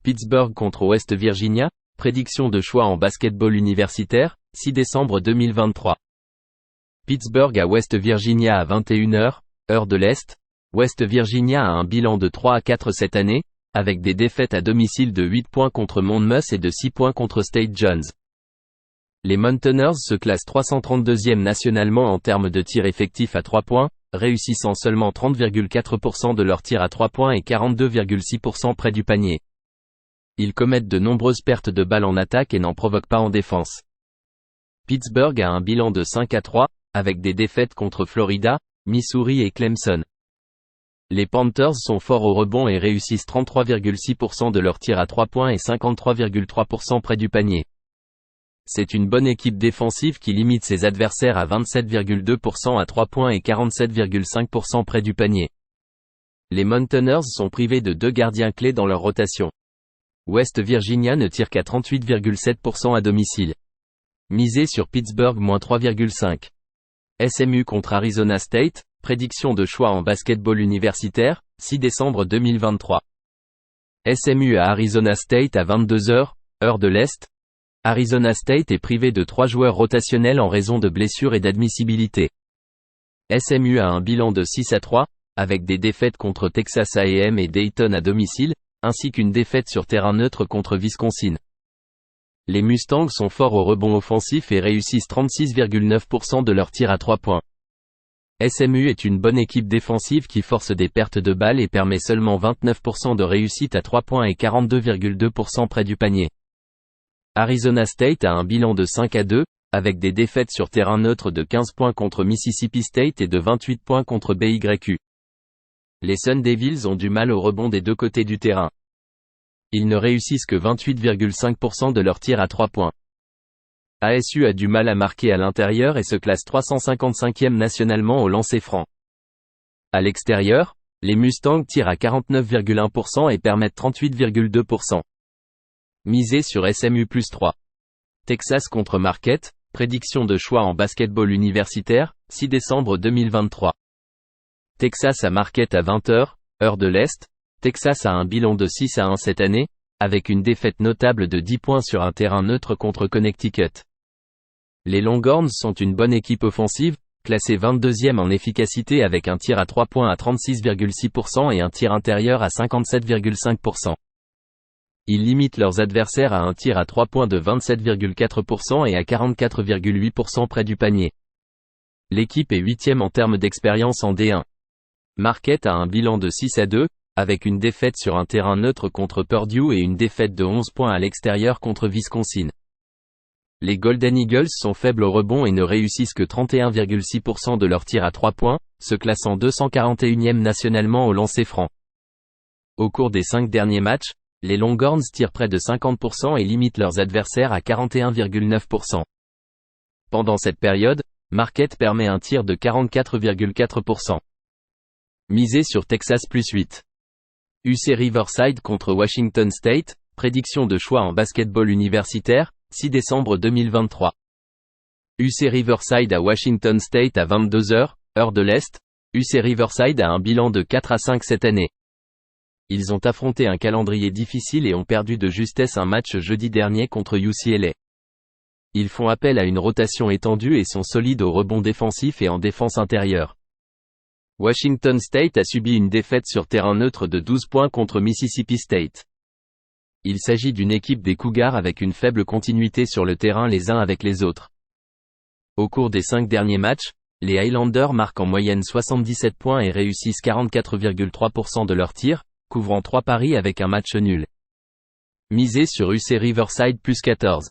Pittsburgh contre West Virginia, prédiction de choix en basketball universitaire, 6 décembre 2023. Pittsburgh à West Virginia à 21h, heure de l'Est. West Virginia a un bilan de 3-4 cette année, avec des défaites à domicile de 8 points contre Monmouth et de 6 points contre State John's. Les Mountaineers se classent 332e nationalement en termes de tirs effectifs à 3 points, réussissant seulement 30,4% de leurs tirs à 3 points et 42,6% près du panier. Ils commettent de nombreuses pertes de balles en attaque et n'en provoquent pas en défense. Pittsburgh a un bilan de 5-3, avec des défaites contre Florida, Missouri et Clemson. Les Panthers sont forts au rebond et réussissent 33,6% de leurs tirs à 3 points et 53,3% près du panier. C'est une bonne équipe défensive qui limite ses adversaires à 27,2% à 3 points et 47,5% près du panier. Les Mountaineers sont privés de 2 gardiens clés dans leur rotation. West Virginia ne tire qu'à 38,7% à domicile. Misez sur Pittsburgh -3,5. SMU contre Arizona State, prédiction de choix en basketball universitaire, 6 décembre 2023. SMU à Arizona State à 22h, heure de l'Est. Arizona State est privé de 3 joueurs rotationnels en raison de blessures et d'admissibilité. SMU a un bilan de 6-3, avec des défaites contre Texas A&M et Dayton à domicile, ainsi qu'une défaite sur terrain neutre contre Wisconsin. Les Mustangs sont forts au rebond offensif et réussissent 36,9% de leurs tirs à 3 points. SMU est une bonne équipe défensive qui force des pertes de balles et permet seulement 29% de réussite à 3 points et 42,2% près du panier. Arizona State a un bilan de 5-2, avec des défaites sur terrain neutre de 15 points contre Mississippi State et de 28 points contre BYU. Les Sun Devils ont du mal au rebond des deux côtés du terrain. Ils ne réussissent que 28,5% de leurs tirs à 3 points. ASU a du mal à marquer à l'intérieur et se classe 355e nationalement au lancer franc. À l'extérieur, les Mustangs tirent à 49,1% et permettent 38,2%. Misez sur SMU +3. Texas contre Marquette, prédiction de choix en basketball universitaire, 6 décembre 2023. Texas à Marquette à 20h, heure de l'Est. Texas a un bilan de 6-1 cette année, avec une défaite notable de 10 points sur un terrain neutre contre Connecticut. Les Longhorns sont une bonne équipe offensive, classée 22e en efficacité avec un tir à 3 points à 36,6% et un tir intérieur à 57,5%. Ils limitent leurs adversaires à un tir à 3 points de 27,4% et à 44,8% près du panier. L'équipe est 8e en termes d'expérience en D1. Marquette a un bilan de 6-2, avec une défaite sur un terrain neutre contre Purdue et une défaite de 11 points à l'extérieur contre Wisconsin. Les Golden Eagles sont faibles au rebond et ne réussissent que 31,6% de leurs tirs à 3 points, se classant 241e nationalement au lancer franc. Au cours des 5 derniers matchs, les Longhorns tirent près de 50% et limitent leurs adversaires à 41,9%. Pendant cette période, Marquette permet un tir de 44,4%. Misez sur Texas +8. UC Riverside contre Washington State, prédiction de choix en basketball universitaire, 6 décembre 2023. UC Riverside à Washington State à 22h, heure de l'Est. UC Riverside a un bilan de 4-5 cette année. Ils ont affronté un calendrier difficile et ont perdu de justesse un match jeudi dernier contre UCLA. Ils font appel à une rotation étendue et sont solides au rebond défensif et en défense intérieure. Washington State a subi une défaite sur terrain neutre de 12 points contre Mississippi State. Il s'agit d'une équipe des Cougars avec une faible continuité sur le terrain les uns avec les autres. Au cours des 5 derniers matchs, les Highlanders marquent en moyenne 77 points et réussissent 44,3% de leurs tirs, couvrant 3 paris avec un match nul. Misez sur UC Riverside +14.